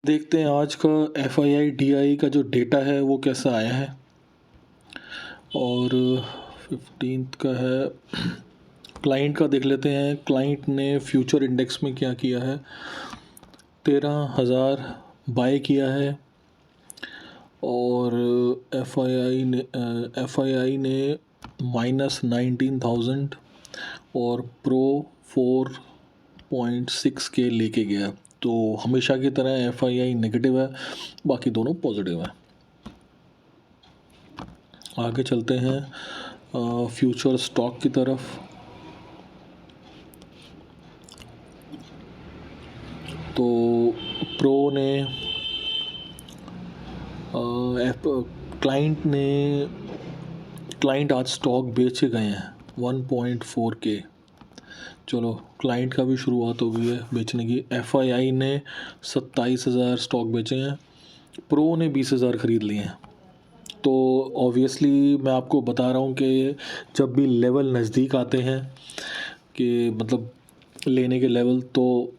देखते हैं आज का FII-DI का जो डेटा है वो कैसा आया है। और 15th का है। क्लाइंट का देख लेते हैं, क्लाइंट ने फ्यूचर इंडेक्स में क्या किया है। 13,000 बाय किया है और FII ने -19,000 और प्रो 4.6 के लेके गया। तो हमेशा की तरह FII नेगेटिव है, बाकी दोनों पॉजिटिव हैं। आगे चलते हैं फ्यूचर स्टॉक की तरफ। तो प्रो ने क्लाइंट आज स्टॉक बेच के गए हैं 1.4 के। चलो, क्लाइंट का भी शुरुआत हो गई है बेचने की। FII ने 27,000 स्टॉक बेचे हैं, प्रो ने 20,000 ख़रीद लिए हैं। तो ऑब्वियसली मैं आपको बता रहा हूँ कि जब भी लेवल नज़दीक आते हैं कि मतलब लेने के लेवल, तो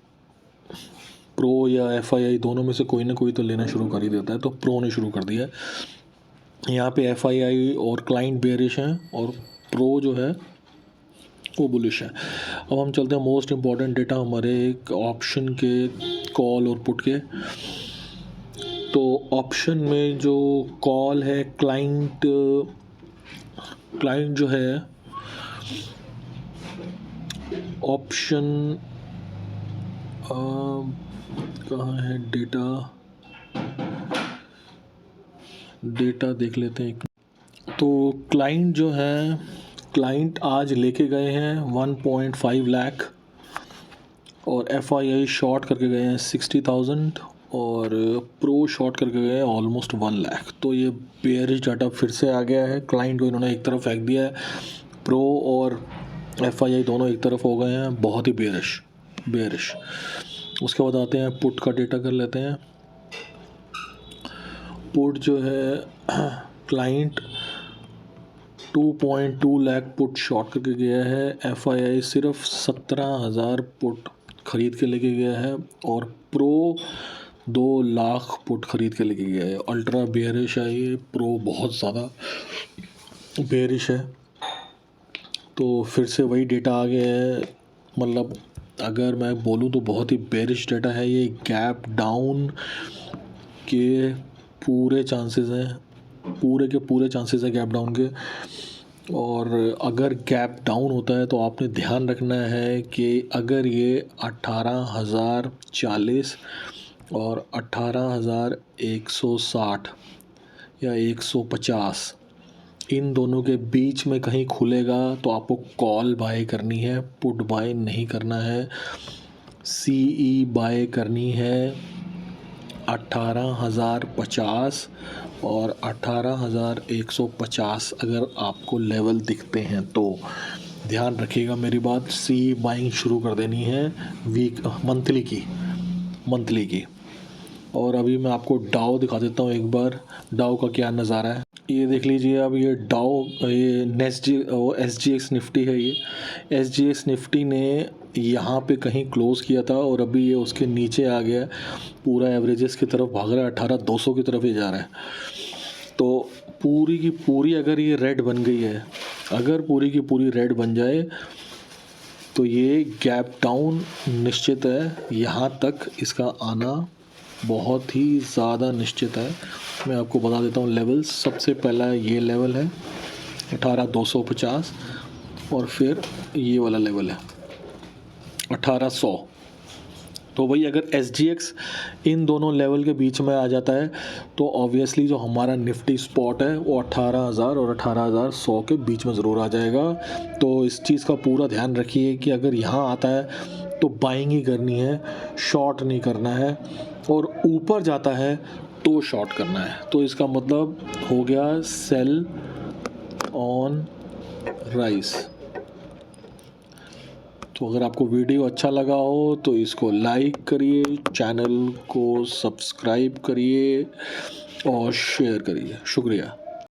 प्रो या FII दोनों में से कोई ना कोई तो लेना शुरू कर ही देता है। तो प्रो ने शुरू कर दिया है। यहाँ पे FII और क्लाइंट बेयरिश हैं और प्रो जो है वो बुलिश है। अब हम चलते हैं मोस्ट इम्पॉर्टेंट डेटा हमारे एक ऑप्शन के, कॉल और पुट के। तो ऑप्शन में जो कॉल है, क्लाइंट जो है ऑप्शन कहाँ है डेटा देख लेते हैं। तो क्लाइंट जो है, क्लाइंट आज लेके गए हैं 1.5 लाख और FII शॉर्ट करके गए हैं 60,000 और प्रो शॉर्ट करके गए हैं ऑलमोस्ट 1 लाख। तो ये बेयरिश डाटा फिर से आ गया है। क्लाइंट को इन्होंने एक तरफ फेंक दिया है, प्रो और FII दोनों एक तरफ हो गए हैं, बहुत ही बेयरिश। उसके बाद आते हैं पुट का डेटा कर लेते हैं। पुट जो है क्लाइंट 2.2 लाख पुट शॉर्ट करके गया है। FII सिर्फ 17,000 पुट ख़रीद के लेके गया है और प्रो 2 लाख पुट ख़रीद के लेके गया है। अल्ट्रा बेयरिश है ये, प्रो बहुत ज़्यादा बेयरिश है। तो फिर से वही डेटा आ गया है। मतलब अगर मैं बोलूँ तो बहुत ही बेयरिश डेटा है ये। गैप डाउन के पूरे चांसेस हैं, पूरे के पूरे चांसेस है गैप डाउन के। और अगर गैप डाउन होता है तो आपने ध्यान रखना है कि अगर ये 18,040 और 18,160 या 150 इन दोनों के बीच में कहीं खुलेगा तो आपको कॉल बाय करनी है, पुट बाय नहीं करना है। CE बाय करनी है 18,050 और 18,150 अगर आपको लेवल दिखते हैं तो ध्यान रखिएगा मेरी बात। CE बाइंग शुरू कर देनी है मंथली की। और अभी मैं आपको डाउ दिखा देता हूँ एक बार, डाउ का क्या नज़ारा है ये देख लीजिए। अब ये डाउ, ये SGX निफ्टी है। ये SGX निफ्टी ने यहाँ पे कहीं क्लोज़ किया था और अभी ये उसके नीचे आ गया, पूरा एवरेजेस की तरफ भाग रहा है, 18,200 की तरफ ही जा रहा है। तो पूरी की पूरी अगर ये रेड बन गई है, अगर पूरी की पूरी रेड बन जाए तो ये गैप डाउन निश्चित है। यहाँ तक इसका आना बहुत ही ज़्यादा निश्चित है। मैं आपको बता देता हूँ लेवल। सबसे पहला ये लेवल है 18,250 और फिर ये वाला लेवल है 1800। तो भाई अगर SGX इन दोनों लेवल के बीच में आ जाता है तो ऑब्वियसली जो हमारा निफ्टी स्पॉट है वो 18,000 और 18,100 के बीच में ज़रूर आ जाएगा। तो इस चीज़ का पूरा ध्यान रखिए कि अगर यहाँ आता है तो बाइंग ही करनी है, शॉर्ट नहीं करना है। और ऊपर जाता है तो शॉर्ट करना है। तो इसका मतलब हो गया सेल ऑन राइज। तो अगर आपको वीडियो अच्छा लगा हो तो इसको लाइक करिए, चैनल को सब्सक्राइब करिए और शेयर करिए। शुक्रिया।